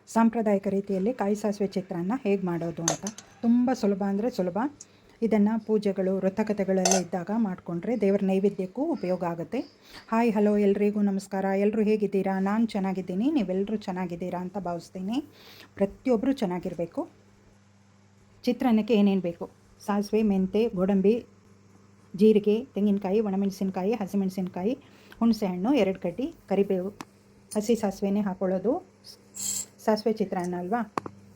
ಸಾಂಪ್ರದಾಯಿಕ ರೀತಿಯಲ್ಲಿ ಕಾಯಿ ಸಾಸಿವೆ ಚಿತ್ರಾನ್ನ ಹೇಗೆ ಮಾಡೋದು ಅಂತ. ತುಂಬ ಸುಲಭ ಅಂದರೆ ಸುಲಭ. ಇದನ್ನು ಪೂಜೆಗಳು ವ್ರತಕಥೆಗಳೆಲ್ಲ ಇದ್ದಾಗ ಮಾಡಿಕೊಂಡ್ರೆ ದೇವರ ನೈವೇದ್ಯಕ್ಕೂ ಉಪಯೋಗ ಆಗುತ್ತೆ. ಹಾಯ್ ಹಲೋ ಎಲ್ರಿಗೂ ನಮಸ್ಕಾರ. ಎಲ್ಲರೂ ಹೇಗಿದ್ದೀರಾ? ನಾನು ಚೆನ್ನಾಗಿದ್ದೀನಿ, ನೀವೆಲ್ಲರೂ ಚೆನ್ನಾಗಿದ್ದೀರಾ ಅಂತ ಭಾವಿಸ್ತೀನಿ. ಪ್ರತಿಯೊಬ್ಬರು ಚೆನ್ನಾಗಿರಬೇಕು. ಚಿತ್ರಾನ್ನಕ್ಕೆ ಏನೇನು ಬೇಕು? ಸಾಸಿವೆ, ಮೆಂತೆ, ಗೋಡಂಬಿ, ಜೀರಿಗೆ, ತೆಂಗಿನಕಾಯಿ, ಒಣಮೆಣಸಿನ್ಕಾಯಿ, ಹಸಿಮೆಣಸಿನ್ಕಾಯಿ, ಹುಣಸೆಹಣ್ಣು, 2 ಕಡ್ಡಿ, ಕರಿಬೇವು. ಹಸಿ ಸಾಸಿವೆನೇ ಹಾಕ್ಕೊಳ್ಳೋದು. ಸಾಸಿವೆ ಚಿತ್ರಾನ್ನ ಅಲ್ವಾ.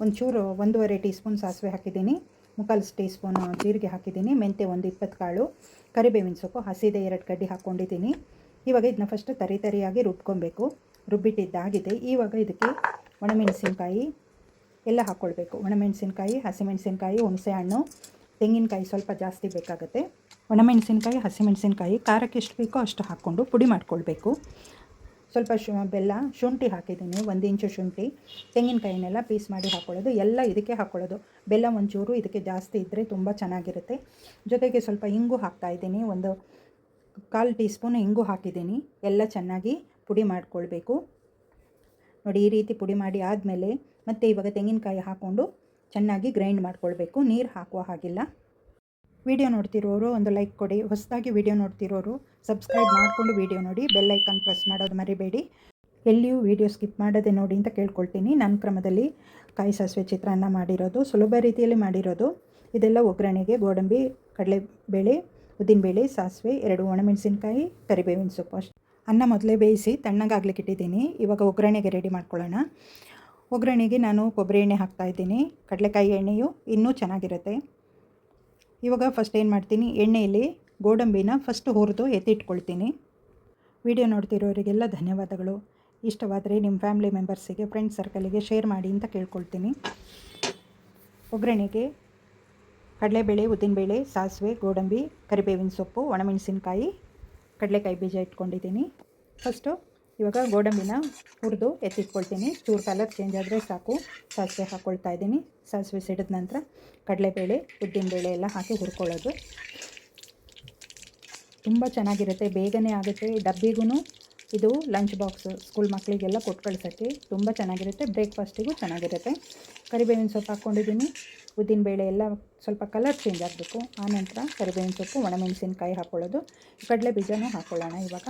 ಒಂಚೂರು 1.5 ಟೀ ಸ್ಪೂನ್ ಸಾಸಿವೆ ಹಾಕಿದ್ದೀನಿ, 3/4 ಟೀ ಸ್ಪೂನ್ ಜೀರಿಗೆ ಹಾಕಿದ್ದೀನಿ, ಮೆಂತೆ ಒಂದು 20 ಕಾಳು, ಕರಿಬೇವಿನ ಸೊಪ್ಪು ಹಸಿದೆ 2 ಕಡ್ಡಿ ಹಾಕ್ಕೊಂಡಿದ್ದೀನಿ. ಇವಾಗ ಇದನ್ನ ಫಸ್ಟ್ ತರಿಯಾಗಿ ರುಬ್ಕೊಬೇಕು. ರುಬ್ಬಿಟ್ಟಿದ್ದಾಗಿದೆ. ಇವಾಗ ಇದಕ್ಕೆ ಒಣಮೆಣಸಿನ್ಕಾಯಿ ಎಲ್ಲ ಹಾಕ್ಕೊಳ್ಬೇಕು. ಒಣಮೆಣಸಿನ್ಕಾಯಿ, ಹಸಿಮೆಣಸಿನ್ಕಾಯಿ, ಹುಣಸೆಹಣ್ಣು, ತೆಂಗಿನಕಾಯಿ ಸ್ವಲ್ಪ ಜಾಸ್ತಿ ಬೇಕಾಗುತ್ತೆ. ಒಣಮೆಣಸಿನ್ಕಾಯಿ, ಹಸಿಮೆಣಸಿನ್ಕಾಯಿ ಖಾರಕ್ಕೆ ಎಷ್ಟು ಬೇಕೋ ಅಷ್ಟು ಹಾಕ್ಕೊಂಡು ಪುಡಿ ಮಾಡ್ಕೊಳ್ಬೇಕು. ಸ್ವಲ್ಪ ಬೆಲ್ಲ, ಶುಂಠಿ ಹಾಕಿದ್ದೀನಿ, 1 ಇಂಚು ಶುಂಠಿ, ತೆಂಗಿನಕಾಯಿನೆಲ್ಲ ಪೀಸ್ ಮಾಡಿ ಹಾಕ್ಕೊಳ್ಳೋದು. ಎಲ್ಲ ಇದಕ್ಕೆ ಹಾಕ್ಕೊಳ್ಳೋದು. ಬೆಲ್ಲ ಒಂಚೂರು ಇದಕ್ಕೆ ಜಾಸ್ತಿ ಇದ್ದರೆ ತುಂಬ ಚೆನ್ನಾಗಿರುತ್ತೆ. ಜೊತೆಗೆ ಸ್ವಲ್ಪ ಇಂಗು ಹಾಕ್ತಾಯಿದ್ದೀನಿ, 1/4 ಟೀ ಸ್ಪೂನ್ ಇಂಗು ಹಾಕಿದ್ದೀನಿ. ಎಲ್ಲ ಚೆನ್ನಾಗಿ ಪುಡಿ ಮಾಡ್ಕೊಳ್ಬೇಕು. ನೋಡಿ, ಈ ರೀತಿ ಪುಡಿ ಮಾಡಿ ಆದಮೇಲೆ ಮತ್ತೆ ಇವಾಗ ತೆಂಗಿನಕಾಯಿ ಹಾಕ್ಕೊಂಡು ಚೆನ್ನಾಗಿ ಗ್ರೈಂಡ್ ಮಾಡ್ಕೊಳ್ಬೇಕು. ನೀರು ಹಾಕುವ ಹಾಗಿಲ್ಲ. ವಿಡಿಯೋ ನೋಡ್ತಿರೋರು ಒಂದು ಲೈಕ್ ಕೊಡಿ. ಹೊಸದಾಗಿ ವಿಡಿಯೋ ನೋಡ್ತಿರೋರು ಸಬ್ಸ್ಕ್ರೈಬ್ ಮಾಡಿಕೊಂಡು ವಿಡಿಯೋ ನೋಡಿ. ಬೆಲ್ ಐಕಾನ್ ಪ್ರೆಸ್ ಮಾಡೋದು ಮರಿಬೇಡಿ. ಎಲ್ಲಿಯೂ ವಿಡಿಯೋ ಸ್ಕಿಪ್ ಮಾಡೋದೇ ನೋಡಿ ಅಂತ ಕೇಳ್ಕೊಳ್ತೀನಿ. ನನ್ನ ಕ್ರಮದಲ್ಲಿ ಕಾಯಿ ಸಾಸಿವೆ ಚಿತ್ರಾನ್ನ ಮಾಡಿರೋದು, ಸುಲಭ ರೀತಿಯಲ್ಲಿ ಮಾಡಿರೋದು. ಇದೆಲ್ಲ ಒಗ್ಗರಣೆಗೆ ಗೋಡಂಬಿ, ಕಡಲೆಬೇಳೆ, ಉದ್ದಿನಬೇಳೆ, ಸಾಸಿವೆ, 2 ಒಣಮೆಣಸಿನ್ಕಾಯಿ, ಕರಿಬೇವಿನ ಸೊಪ್ಪು ಅಷ್ಟು. ಅನ್ನ ಮೊದಲೇ ಬೇಯಿಸಿ ತಣ್ಣಗಾಗ್ಲಿಕ್ಕೆ ಇಟ್ಟಿದ್ದೀನಿ. ಇವಾಗ ಒಗ್ಗರಣೆಗೆ ರೆಡಿ ಮಾಡ್ಕೊಳ್ಳೋಣ. ಒಗ್ಗರಣೆಗೆ ನಾನು ಕೊಬ್ಬರಿ ಎಣ್ಣೆ ಹಾಕ್ತಾಯಿದ್ದೀನಿ. ಕಡಲೆಕಾಯಿ ಎಣ್ಣೆಯು ಇನ್ನೂ ಚೆನ್ನಾಗಿರುತ್ತೆ. ಇವಾಗ ಫಸ್ಟ್ ಏನು ಮಾಡ್ತೀನಿ, ಎಣ್ಣೆಯಲ್ಲಿ ಗೋಡಂಬಿನ ಫಸ್ಟ್ ಹುರಿದು ಎತ್ತಿಟ್ಕೊಳ್ತೀನಿ. ವಿಡಿಯೋ ನೋಡ್ತಿರೋರಿಗೆಲ್ಲ ಧನ್ಯವಾದಗಳು. ಇಷ್ಟವಾದರೆ ನಿಮ್ಮ ಫ್ಯಾಮಿಲಿ ಮೆಂಬರ್ಸಿಗೆ, ಫ್ರೆಂಡ್ಸ್ ಸರ್ಕಲಿಗೆ ಶೇರ್ ಮಾಡಿ ಅಂತ ಕೇಳ್ಕೊಳ್ತೀನಿ. ಒಗ್ಗರಣೆಗೆ ಕಡಲೆಬೇಳೆ, ಉದ್ದಿನಬೇಳೆ, ಸಾಸಿವೆ, ಗೋಡಂಬಿ, ಕರಿಬೇವಿನ ಸೊಪ್ಪು, ಒಣಮೆಣಸಿನ್ಕಾಯಿ, ಕಡಲೆಕಾಯಿ ಬೀಜ ಇಟ್ಕೊಂಡಿದ್ದೀನಿ. ಫಸ್ಟು ಇವಾಗ ಗೋಡಂಬಿನ ಹುರಿದು ಎತ್ತಿಟ್ಕೊಳ್ತೀನಿ. ಚೂರು ಕಲರ್ ಚೇಂಜ್ ಆದರೆ ಸಾಕು. ಸಾಸಿವೆ ಹಾಕ್ಕೊಳ್ತಾ ಇದ್ದೀನಿ. ಸಾಸಿವೆ ಸಿಡಿದ ನಂತರ ಕಡಲೆಬೇಳೆ, ಉದ್ದಿನಬೇಳೆ ಎಲ್ಲ ಹಾಕಿ ಹುರ್ಕೊಳ್ಳೋದು. ತುಂಬ ಚೆನ್ನಾಗಿರುತ್ತೆ, ಬೇಗನೆ ಆಗುತ್ತೆ. ಡಬ್ಬಿಗೂ ಇದು ಲಂಚ್ ಬಾಕ್ಸ್ ಸ್ಕೂಲ್ ಮಕ್ಕಳಿಗೆಲ್ಲ ಕೊಟ್ಟು ಕಳ್ಸೋಕ್ಕೆ ತುಂಬ ಚೆನ್ನಾಗಿರುತ್ತೆ. ಬ್ರೇಕ್ಫಾಸ್ಟಿಗೂ ಚೆನ್ನಾಗಿರುತ್ತೆ. ಕರಿಬೇವಿನ ಸೊಪ್ಪು ಹಾಕ್ಕೊಂಡಿದ್ದೀನಿ. ಉದ್ದಿನಬೇಳೆ ಎಲ್ಲ ಸ್ವಲ್ಪ ಕಲರ್ ಚೇಂಜ್ ಆಗಬೇಕು. ಆನಂತರ ಕರಿಬೇವಿನ ಸೊಪ್ಪು, ಒಣಮೆಣಸಿನ್ಕಾಯಿ ಹಾಕ್ಕೊಳ್ಳೋದು. ಕಡಲೆ ಬೀಜನೂ ಹಾಕ್ಕೊಳ್ಳೋಣ. ಇವಾಗ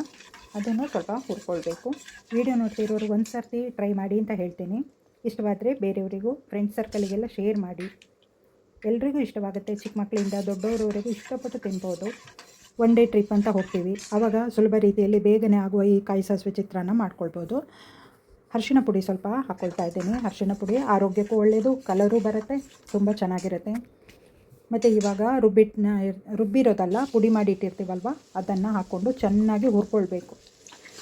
ಅದನ್ನು ಸ್ವಲ್ಪ ಹುರ್ಕೊಳ್ಬೇಕು. ವಿಡಿಯೋ ನೋಡ್ತಿರೋರು ಒಂದು ಸರ್ತಿ ಟ್ರೈ ಮಾಡಿ ಅಂತ ಹೇಳ್ತೀನಿ. ಇಷ್ಟವಾದರೆ ಬೇರೆಯವರಿಗೂ, ಫ್ರೆಂಡ್ಸ್ ಸರ್ಕಲಿಗೆಲ್ಲ ಶೇರ್ ಮಾಡಿ. ಎಲ್ರಿಗೂ ಇಷ್ಟವಾಗುತ್ತೆ. ಚಿಕ್ಕ ಮಕ್ಕಳಿಂದ ದೊಡ್ಡವರವರೆಗೂ ಇಷ್ಟಪಟ್ಟು ತಿನ್ಬೋದು. ಒನ್ ಡೇ ಟ್ರಿಪ್ ಅಂತ ಹೋಗ್ತೀವಿ, ಆವಾಗ ಸುಲಭ ರೀತಿಯಲ್ಲಿ ಬೇಗನೆ ಆಗುವ ಈ ಕಾಯಿ ಸಾಸಿವೆ ಚಿತ್ರಾನ್ನ ಮಾಡ್ಕೊಳ್ಬೋದು. ಅರಿಶಿಣ ಪುಡಿ ಸ್ವಲ್ಪ ಹಾಕ್ಕೊಳ್ತಾ ಇದ್ದೀನಿ. ಅರಿಶಿಣ ಪುಡಿ ಆರೋಗ್ಯಕ್ಕೂ ಒಳ್ಳೆಯದು, ಕಲರು ಬರುತ್ತೆ, ತುಂಬ ಚೆನ್ನಾಗಿರುತ್ತೆ. ಮತ್ತು ಇವಾಗ ರುಬ್ಬಿರೋದಲ್ಲ, ಪುಡಿ ಮಾಡಿ ಇಟ್ಟಿರ್ತೀವಲ್ವ, ಅದನ್ನು ಹಾಕ್ಕೊಂಡು ಚೆನ್ನಾಗಿ ಹುರ್ಕೊಳ್ಬೇಕು.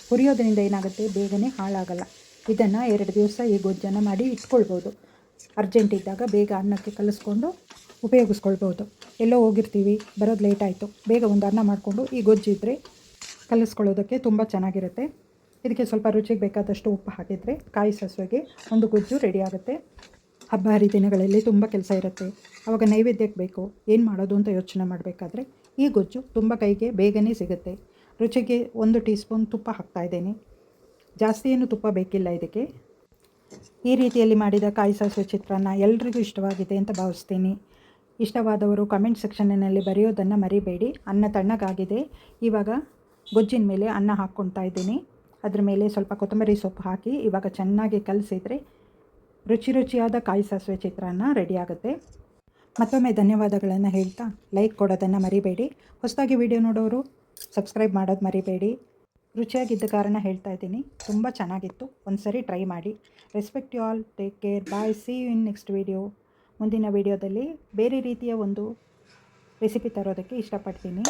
ಹುರಿಯೋದ್ರಿಂದ ಏನಾಗುತ್ತೆ, ಬೇಗನೆ ಹಾಳಾಗಲ್ಲ. ಇದನ್ನು 2 ದಿವಸ ಈ ಗೊಜ್ಜನ್ನು ಮಾಡಿ ಇಟ್ಕೊಳ್ಬೋದು. ಅರ್ಜೆಂಟ್ ಇದ್ದಾಗ ಬೇಗ ಅನ್ನಕ್ಕೆ ಕಲಿಸ್ಕೊಂಡು ಉಪಯೋಗಿಸ್ಕೊಳ್ಬೋದು. ಎಲ್ಲೋ ಹೋಗಿರ್ತೀವಿ, ಬರೋದು ಲೇಟ್ ಆಯಿತು, ಬೇಗ ಒಂದು ಅನ್ನ ಮಾಡಿಕೊಂಡು ಈ ಗೊಜ್ಜಿದ್ರೆ ಕಲಿಸ್ಕೊಳ್ಳೋದಕ್ಕೆ ತುಂಬ ಚೆನ್ನಾಗಿರುತ್ತೆ. ಇದಕ್ಕೆ ಸ್ವಲ್ಪ ರುಚಿಗೆ ಬೇಕಾದಷ್ಟು ಉಪ್ಪು ಹಾಕಿದರೆ ಕಾಯಿ ಸಾಸಿವೆಗೆ ಒಂದು ಗೊಜ್ಜು ರೆಡಿ ಆಗುತ್ತೆ. ಹಬ್ಬ ಹರಿದಿನಗಳಲ್ಲಿ ತುಂಬ ಕೆಲಸ ಇರುತ್ತೆ, ಆವಾಗ ನೈವೇದ್ಯಕ್ಕೆ ಬೇಕು, ಏನು ಮಾಡೋದು ಅಂತ ಯೋಚನೆ ಮಾಡಬೇಕಾದ್ರೆ ಈ ಗೊಜ್ಜು ತುಂಬ ಕೈಗೆ ಬೇಗನೆ ಸಿಗುತ್ತೆ. ರುಚಿಗೆ 1 ಟೀ ಸ್ಪೂನ್ ತುಪ್ಪ ಹಾಕ್ತಾಯಿದ್ದೀನಿ. ಜಾಸ್ತಿ ಏನು ತುಪ್ಪ ಬೇಕಿಲ್ಲ ಇದಕ್ಕೆ. ಈ ರೀತಿಯಲ್ಲಿ ಮಾಡಿದ ಕಾಯಿ ಸಾಸಿವೆ ಚಿತ್ರಾನ್ನ ಎಲ್ರಿಗೂ ಇಷ್ಟವಾಗಿದೆ ಅಂತ ಭಾವಿಸ್ತೀನಿ. ಇಷ್ಟವಾದವರು ಕಮೆಂಟ್ ಸೆಕ್ಷನ್ನಲ್ಲಿ ಬರೆಯೋದನ್ನು ಮರಿಬೇಡಿ. ಅನ್ನ ತಣ್ಣಗಾಗಿದೆ. ಇವಾಗ ಗೊಜ್ಜಿನ ಮೇಲೆ ಅನ್ನ ಹಾಕ್ಕೊಳ್ತಾ ಇದ್ದೀನಿ. ಅದ್ರ ಮೇಲೆ ಸ್ವಲ್ಪ ಕೊತ್ತಂಬರಿ ಸೊಪ್ಪು ಹಾಕಿ ಇವಾಗ ಚೆನ್ನಾಗಿ ಕಲಸಿದರೆ ರುಚಿಯಾದ ಕಾಯಿ ಸಾಸಿವೆ ಚಿತ್ರಾನ್ನ ರೆಡಿಯಾಗುತ್ತೆ. ಮತ್ತೊಮ್ಮೆ ಧನ್ಯವಾದಗಳನ್ನು ಹೇಳ್ತಾ ಲೈಕ್ ಕೊಡೋದನ್ನು ಮರಿಬೇಡಿ. ಹೊಸದಾಗಿ ವಿಡಿಯೋ ನೋಡೋರು ಸಬ್ಸ್ಕ್ರೈಬ್ ಮಾಡೋದು ಮರಿಬೇಡಿ. ರುಚಿಯಾಗಿದ್ದ ಕಾರಣ ಹೇಳ್ತಾ ಇದ್ದೀನಿ, ತುಂಬ ಚೆನ್ನಾಗಿತ್ತು. ಒಂದು ಸರಿ ಟ್ರೈ ಮಾಡಿ. Respect you all. Take care. Bye. See you in next video. ಮುಂದಿನ ವಿಡಿಯೋದಲ್ಲಿ ಬೇರೆ ರೀತಿಯ ಒಂದು ರೆಸಿಪಿ ತರೋದಕ್ಕೆ ಇಷ್ಟಪಡ್ತೀನಿ.